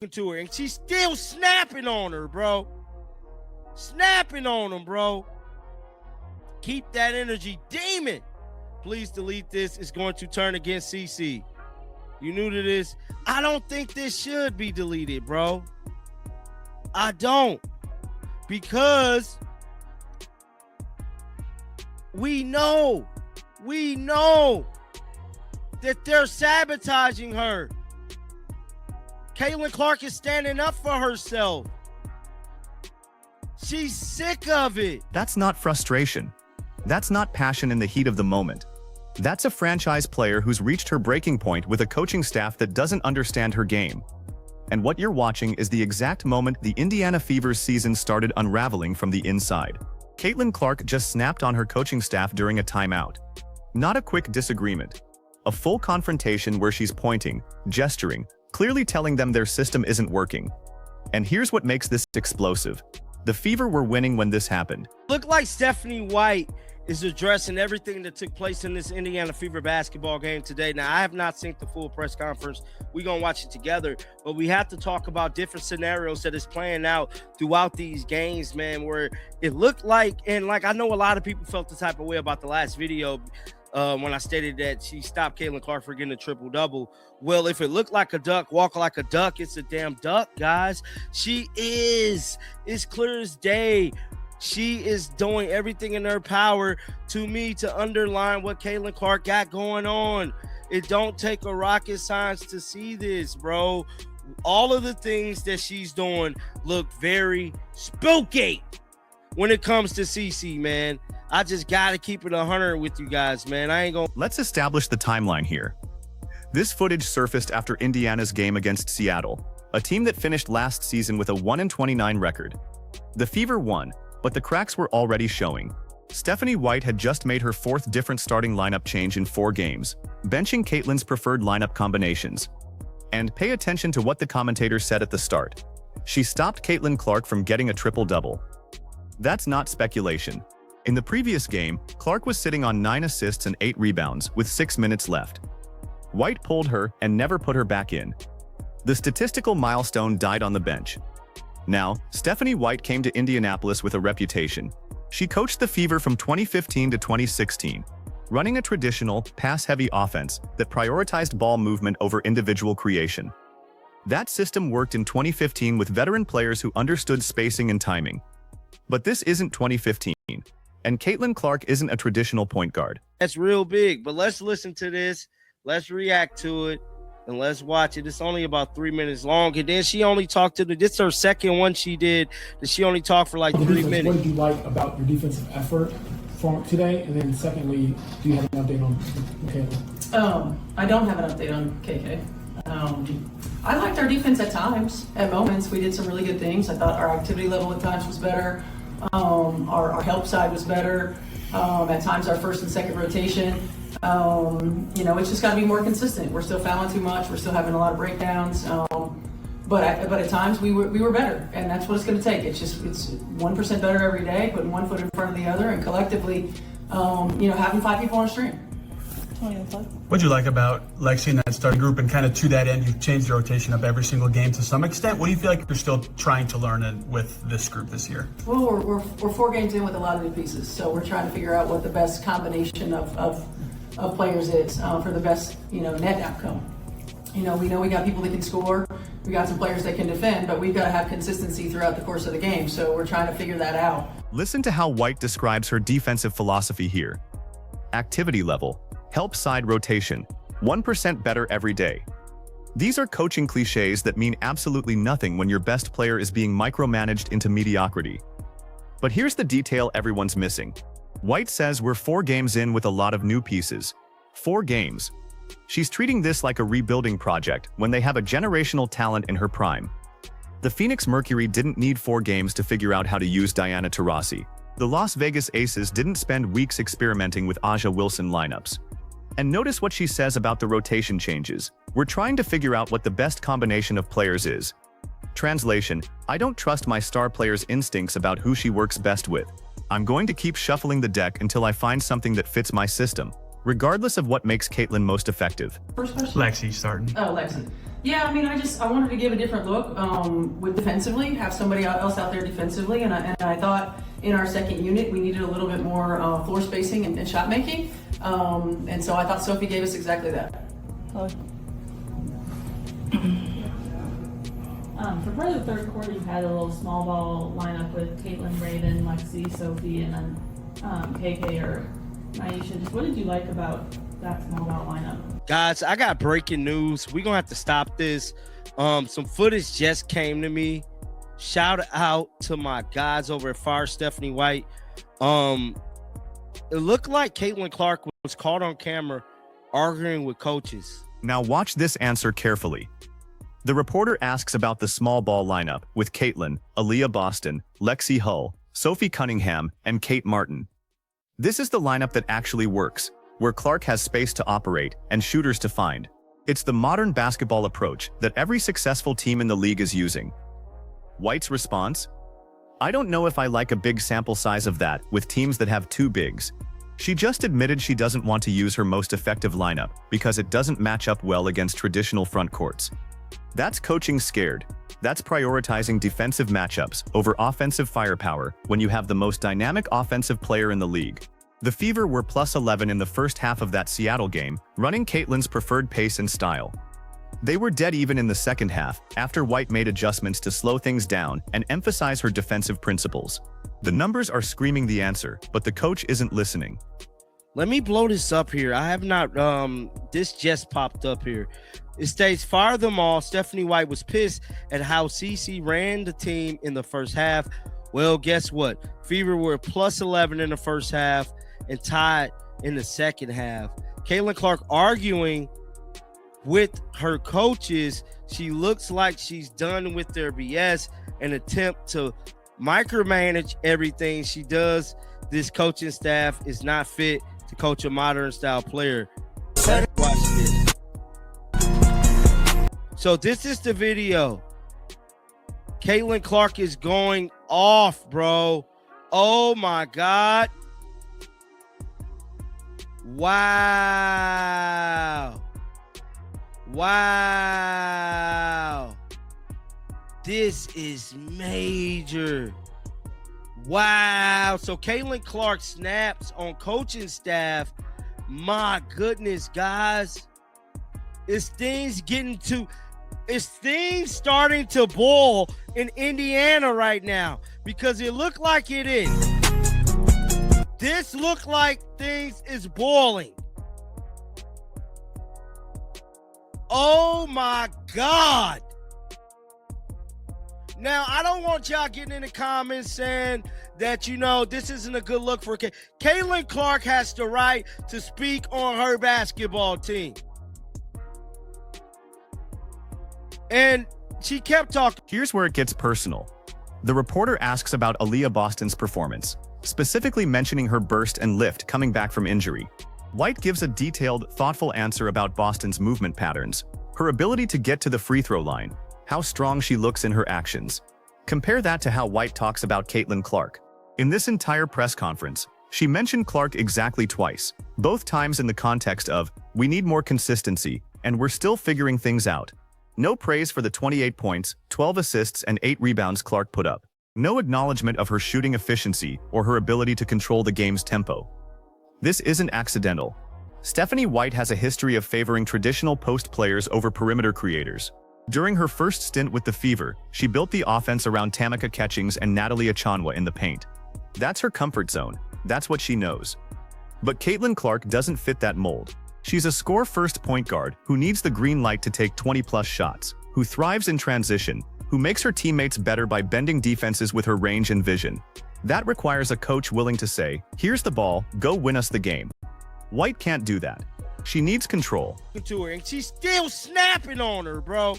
to her, and she's still snapping on her, bro. Snapping on him, bro. Keep that energy, demon. Please delete this. It's going to turn against CC. You new to this? I don't think this should be deleted, bro. I don't. Because we know that they're sabotaging her. Caitlin Clark is standing up for herself. She's sick of it. That's not frustration. That's not passion in the heat of the moment. That's a franchise player who's reached her breaking point with a coaching staff that doesn't understand her game. And what you're watching is the exact moment the Indiana Fever's season started unraveling from the inside. Caitlin Clark just snapped on her coaching staff during a timeout. Not a quick disagreement. A full confrontation where she's pointing, gesturing, clearly telling them their system isn't working. And here's what makes this explosive. The Fever were winning when this happened. Look like Stephanie White is addressing everything that took place in this Indiana Fever basketball game today. Now, I have not seen the full press conference. We're going to watch it together, but we have to talk about different scenarios that is playing out throughout these games, man, where it looked like, and like I know a lot of people felt the type of way about the last video when I stated that she stopped Caitlin Clark for getting a triple-double. Well, if it looked like a duck, walk like a duck, it's a damn duck, guys. She is. It's clear as day. She is doing everything in her power to me to underline what Caitlin Clark got going on. It don't take a rocket science to see this, bro. All of the things that she's doing look very spooky when it comes to CC, man. I just got to keep it 100 with you guys, man. I ain't going to. Let's establish the timeline here. This footage surfaced after Indiana's game against Seattle, a team that finished last season with a 1-29 record. The Fever won, but the cracks were already showing. Stephanie White had just made her fourth different starting lineup change in 4 games, benching Caitlin's preferred lineup combinations. And pay attention to what the commentator said at the start. She stopped Caitlin Clark from getting a triple-double. That's not speculation. In the previous game, Clark was sitting on 9 assists and 8 rebounds with 6 minutes left. White pulled her and never put her back in. The statistical milestone died on the bench. Now, Stephanie White came to Indianapolis with a reputation. She coached the Fever from 2015 to 2016, running a traditional, pass-heavy offense that prioritized ball movement over individual creation. That system worked in 2015 with veteran players who understood spacing and timing. But this isn't 2015, and Caitlin Clark isn't a traditional point guard. That's real big, but let's listen to this. Let's react to it. And let's watch it. It's only about 3 minutes long. And then she only talked to this is her second one she did. That she only talked for like 3 minutes. What did you like about your defensive effort for today? And then secondly, do you have an update on Kayla? I don't have an update on KK. I liked our defense at times. At moments, we did some really good things. I thought our activity level at times was better. Our help side was better. At times, our first and second rotation. It's just got to be more consistent. We're still fouling too much. We're still having a lot of breakdowns. But at times we were better, and that's what it's going to take. It's 1% better every day, putting one foot in front of the other, and collectively, having 5 people on a string. What'd you like about seeing that starting group, and kind of to that end, you've changed the rotation up every single game to some extent. What do you feel like you're still trying to learn with this group this year? Well, we're 4 games in with a lot of new pieces, so we're trying to figure out what the best combination of players is for the best, net outcome. We know we got people that can score, we got some players that can defend, but we've got to have consistency throughout the course of the game, so we're trying to figure that out. Listen to how White describes her defensive philosophy here. Activity level, help side rotation, 1% better every day. These are coaching cliches that mean absolutely nothing when your best player is being micromanaged into mediocrity. But here's the detail everyone's missing. White says we're 4 games in with a lot of new pieces. 4 games. She's treating this like a rebuilding project when they have a generational talent in her prime. The Phoenix Mercury didn't need 4 games to figure out how to use Diana Taurasi. The Las Vegas Aces didn't spend weeks experimenting with A'ja Wilson lineups. And notice what she says about the rotation changes. We're trying to figure out what the best combination of players is. Translation: I don't trust my star player's instincts about who she works best with. I'm going to keep shuffling the deck until I find something that fits my system. regardless of what makes Caitlin most effective. First question? Lexi starting. Oh, Lexi. Yeah, I mean, I wanted to give a different look with defensively, have somebody else out there defensively, and I thought in our second unit we needed a little bit more floor spacing and shot making, and so I thought Sophie gave us exactly that. For part of the third quarter, you had a little small ball lineup with Caitlin, Raven, Lexi, Sophie, and then KK or Naisha. Just what did you like about that small ball lineup? Guys, I got breaking news. We're gonna have to stop this. Some footage just came to me. Shout out to my guys over at Fire Stephanie White. It looked like Caitlin Clark was caught on camera arguing with coaches. Now watch this answer carefully. The reporter asks about the small ball lineup with Caitlin, Aaliyah Boston, Lexi Hull, Sophie Cunningham, and Kate Martin. This is the lineup that actually works, where Clark has space to operate and shooters to find. It's the modern basketball approach that every successful team in the league is using. White's response? I don't know if I like a big sample size of that with teams that have two bigs. She just admitted she doesn't want to use her most effective lineup because it doesn't match up well against traditional front courts. That's coaching scared. That's prioritizing defensive matchups over offensive firepower when you have the most dynamic offensive player in the league. The Fever were plus 11 in the first half of that Seattle game, running Caitlin's preferred pace and style. They were dead even in the second half after White made adjustments to slow things down and emphasize her defensive principles. The numbers are screaming the answer, but the coach isn't listening. Let me blow this up here. I have not, this just popped up here. It states, fire them all. Stephanie White was pissed at how CC ran the team in the first half. Well, guess what? Fever were plus 11 in the first half and tied in the second half. Caitlin Clark arguing with her coaches. She looks like she's done with their BS and attempt to micromanage everything she does. This coaching staff is not fit to coach a modern style player. Watch this. So this is the video. Caitlin Clark is going off, bro. Oh my God. Wow. Wow. This is major. Wow. So Caitlin Clark snaps on coaching staff. My goodness, guys. It's things starting to boil in Indiana right now because it looked like it is. This looked like things is boiling. Oh my God. Now, I don't want y'all getting in the comments saying that, you know, this isn't a good look for Caitlin Clark has the right to speak on her basketball team. And she kept talking. Here's where it gets personal. The reporter asks about Aaliyah Boston's performance, specifically mentioning her burst and lift coming back from injury. White gives a detailed, thoughtful answer about Boston's movement patterns, her ability to get to the free throw line, how strong she looks in her actions. Compare that to how White talks about Caitlin Clark. In this entire press conference, she mentioned Clark exactly twice, both times in the context of, we need more consistency, and we're still figuring things out. No praise for the 28 points, 12 assists, and 8 rebounds Clark put up. No acknowledgement of her shooting efficiency or her ability to control the game's tempo. This isn't accidental. Stephanie White has a history of favoring traditional post players over perimeter creators. During her first stint with the Fever, she built the offense around Tamika Catchings and Natalie Achonwa in the paint. That's her comfort zone. That's what she knows. But Caitlin Clark doesn't fit that mold. She's a score-first point guard who needs the green light to take 20-plus shots, who thrives in transition, who makes her teammates better by bending defenses with her range and vision. That requires a coach willing to say, here's the ball, go win us the game. White can't do that. She needs control. To her, and she's still snapping on her, bro.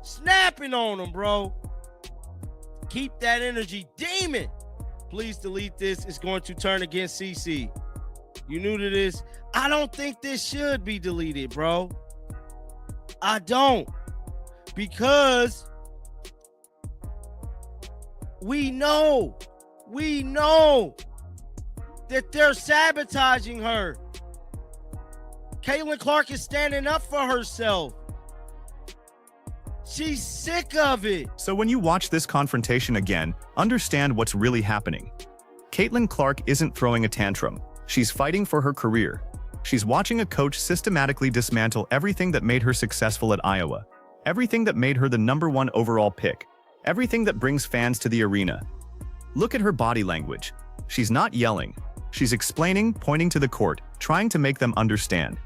Snapping on them, bro. Keep that energy. Demon. Please delete this. It's going to turn against CC. You new to this? I don't think this should be deleted, bro. I don't. Because we know that they're sabotaging her. Caitlin Clark is standing up for herself. She's sick of it. So when you watch this confrontation again, understand what's really happening. Caitlin Clark isn't throwing a tantrum. She's fighting for her career. She's watching a coach systematically dismantle everything that made her successful at Iowa, everything that made her the #1 overall pick, everything that brings fans to the arena. Look at her body language. She's not yelling. She's explaining, pointing to the court, trying to make them understand.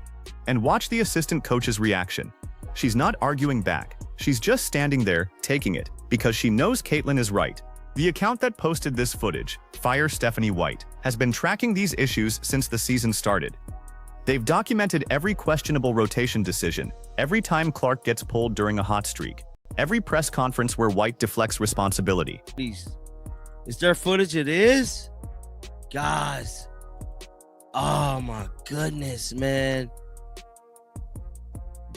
And watch the assistant coach's reaction. She's not arguing back. She's just standing there, taking it, because she knows Caitlin is right. The account that posted this footage, Fire Stephanie White, has been tracking these issues since the season started. They've documented every questionable rotation decision, every time Clark gets pulled during a hot streak, every press conference where White deflects responsibility. Is there footage? It is? Guys. Oh my goodness, man.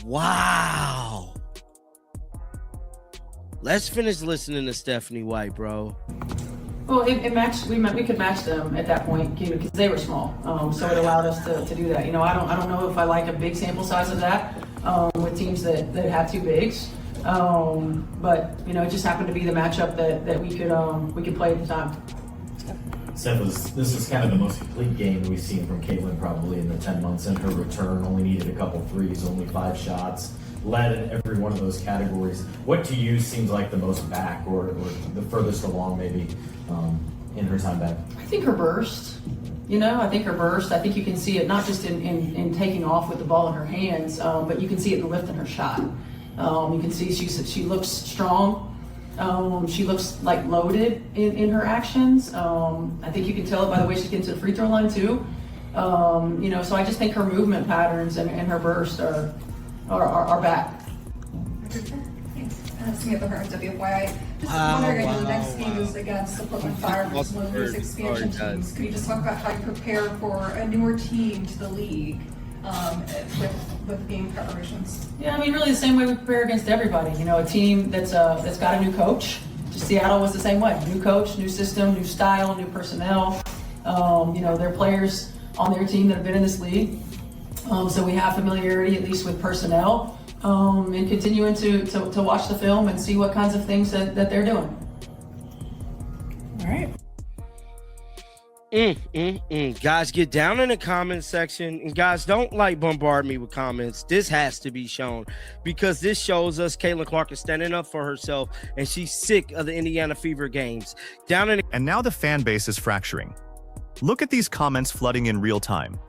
Wow. Let's finish listening to Stephanie White, bro. Well, it matched. We could match them at that point, because they were small. So it allowed us to do that. I don't know if I like a big sample size of that with teams that have two bigs. But it just happened to be the matchup that we could play at the time. Seth, this is kind of the most complete game we've seen from Caitlin probably in the 10 months in her return. Only needed a couple threes, only 5 shots, led in every one of those categories. What to you seems like the most back or the furthest along maybe in her time back? I think her burst. I think her burst. I think you can see it not just in taking off with the ball in her hands, but you can see it in the lift in her shot. You can see she looks strong. She looks like loaded in her actions. I think you can tell it by the way she gets to the free throw line too. So I just think her movement patterns and her burst are back. Samantha at WFYI. Just wondering, the next game is against the Portland Fire, versus one of these expansion teams. Could you just talk about how you prepare for a newer team to the league with game preparations? Yeah, really the same way we prepare against everybody. A team that's got a new coach. Just Seattle was the same way. New coach, new system, new style, new personnel. There are players on their team that have been in this league. So we have familiarity at least with personnel. And continuing to watch the film and see what kinds of things that they're doing. All right. Guys, get down in the comment section. And guys, don't bombard me with comments. This has to be shown because this shows us Caitlin Clark is standing up for herself and she's sick of the Indiana Fever games. And now the fan base is fracturing. Look at these comments flooding in real time.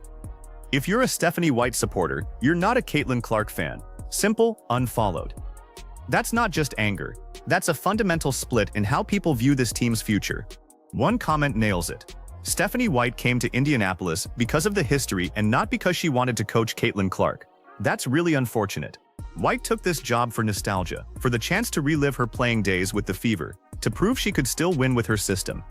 If you're a Stephanie White supporter, you're not a Caitlin Clark fan. Simple, unfollowed. That's not just anger. That's a fundamental split in how people view this team's future. One comment nails it. Stephanie White came to Indianapolis because of the history and not because she wanted to coach Caitlin Clark. That's really unfortunate. White took this job for nostalgia, for the chance to relive her playing days with the Fever, to prove she could still win with her system.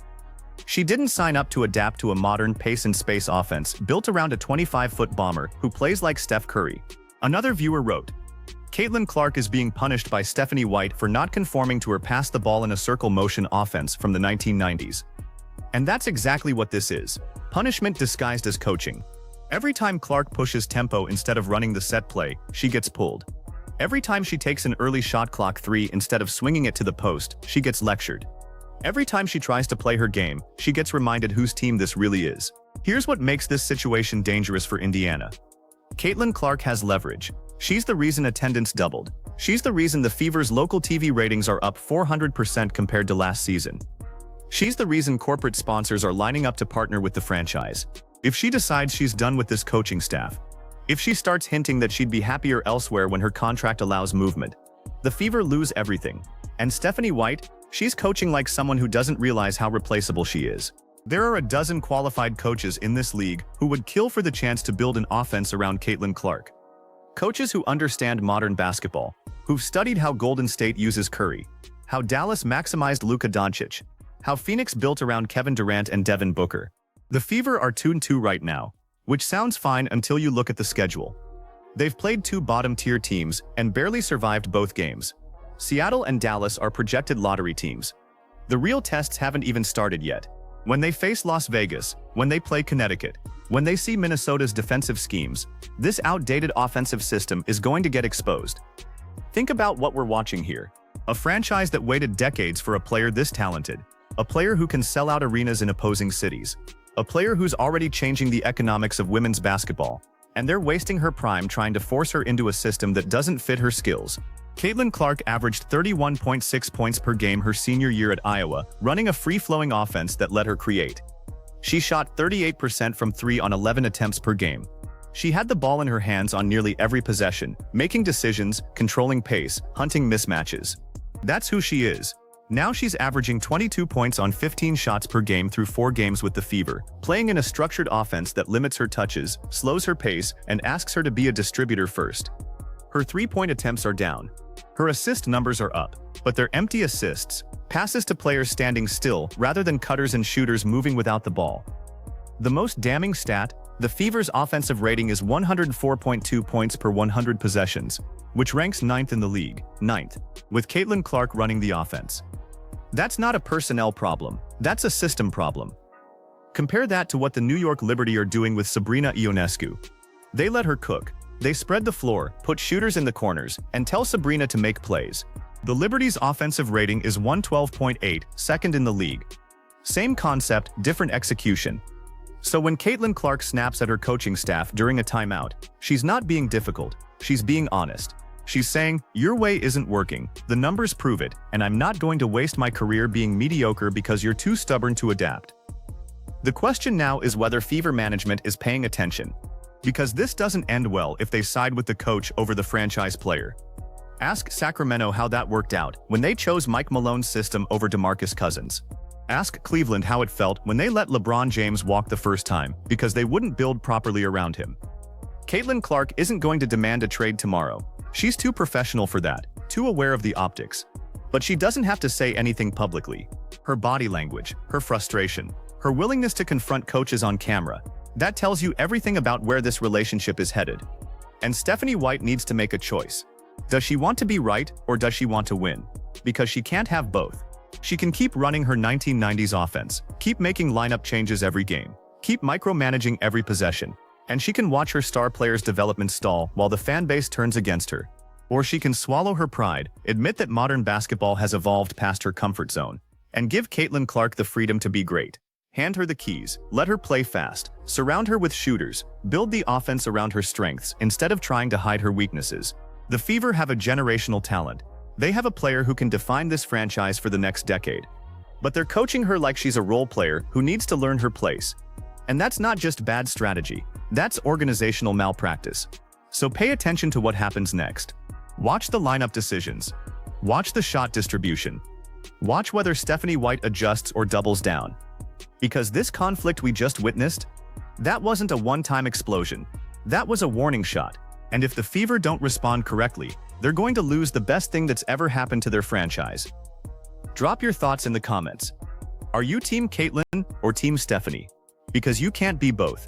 She didn't sign up to adapt to a modern pace and space offense built around a 25-foot bomber who plays like Steph Curry. Another viewer wrote, Caitlin Clark is being punished by Stephanie White for not conforming to her pass the ball in a circle motion offense from the 1990s. And that's exactly what this is. Punishment disguised as coaching. Every time Clark pushes tempo instead of running the set play, she gets pulled. Every time she takes an early shot clock 3 instead of swinging it to the post, she gets lectured. Every time she tries to play her game, she gets reminded whose team this really is. Here's what makes this situation dangerous for Indiana. Caitlin Clark has leverage. She's the reason attendance doubled. She's the reason the Fever's local TV ratings are up 400% compared to last season. She's the reason corporate sponsors are lining up to partner with the franchise. If she decides she's done with this coaching staff, if she starts hinting that she'd be happier elsewhere when her contract allows movement, the Fever lose everything. And Stephanie White, she's coaching like someone who doesn't realize how replaceable she is. There are a dozen qualified coaches in this league who would kill for the chance to build an offense around Caitlin Clark. Coaches who understand modern basketball, who've studied how Golden State uses Curry, how Dallas maximized Luka Doncic, how Phoenix built around Kevin Durant and Devin Booker. The Fever are 2-2 right now, which sounds fine until you look at the schedule. They've played 2 bottom-tier teams and barely survived both games. Seattle and Dallas are projected lottery teams. The real tests haven't even started yet. When they face Las Vegas, when they play Connecticut, When they see Minnesota's defensive schemes, this outdated offensive system is going to get exposed. Think about what we're watching here. A franchise that waited decades for a player this talented. A player who can sell out arenas in opposing cities. A player who's already changing the economics of women's basketball. And they're wasting her prime trying to force her into a system that doesn't fit her skills. Caitlin Clark averaged 31.6 points per game her senior year at Iowa, running a free-flowing offense that let her create. She shot 38% from 3 on 11 attempts per game. She had the ball in her hands on nearly every possession, making decisions, controlling pace, hunting mismatches. That's who she is. Now she's averaging 22 points on 15 shots per game through 4 games with the Fever, playing in a structured offense that limits her touches, slows her pace, and asks her to be a distributor first. Her 3-point attempts are down. Her assist numbers are up, but they're empty assists, passes to players standing still rather than cutters and shooters moving without the ball. The most damning stat, the Fever's offensive rating is 104.2 points per 100 possessions, which ranks 9th in the league, 9th, with Caitlin Clark running the offense. That's not a personnel problem, that's a system problem. Compare that to what the New York Liberty are doing with Sabrina Ionescu. They let her cook. They spread the floor, put shooters in the corners, and tell Sabrina to make plays. The Liberty's offensive rating is 112.8, second in the league. Same concept, different execution. So when Caitlin Clark snaps at her coaching staff during a timeout, she's not being difficult, she's being honest. She's saying, your way isn't working, the numbers prove it, and I'm not going to waste my career being mediocre because you're too stubborn to adapt. The question now is whether Fever management is paying attention. Because this doesn't end well if they side with the coach over the franchise player. Ask Sacramento how that worked out when they chose Mike Malone's system over DeMarcus Cousins. Ask Cleveland how it felt when they let LeBron James walk the first time because they wouldn't build properly around him. Caitlin Clark isn't going to demand a trade tomorrow. She's too professional for that, too aware of the optics. But she doesn't have to say anything publicly. Her body language, her frustration, her willingness to confront coaches on camera, that tells you everything about where this relationship is headed. And Stephanie White needs to make a choice. Does she want to be right or does she want to win? Because she can't have both. She can keep running her 1990s offense, keep making lineup changes every game, keep micromanaging every possession, and she can watch her star players' development stall while the fan base turns against her. Or she can swallow her pride, admit that modern basketball has evolved past her comfort zone, and give Caitlin Clark the freedom to be great. Hand her the keys, let her play fast, surround her with shooters, build the offense around her strengths instead of trying to hide her weaknesses. The Fever have a generational talent. They have a player who can define this franchise for the next decade. But they're coaching her like she's a role player who needs to learn her place. And that's not just bad strategy, that's organizational malpractice. So pay attention to what happens next. Watch the lineup decisions. Watch the shot distribution. Watch whether Stephanie White adjusts or doubles down. Because this conflict we just witnessed, that wasn't a one-time explosion. That was a warning shot. And if the Fever don't respond correctly, they're going to lose the best thing that's ever happened to their franchise. Drop your thoughts in the comments. Are you Team Caitlin or Team Stephanie? Because you can't be both.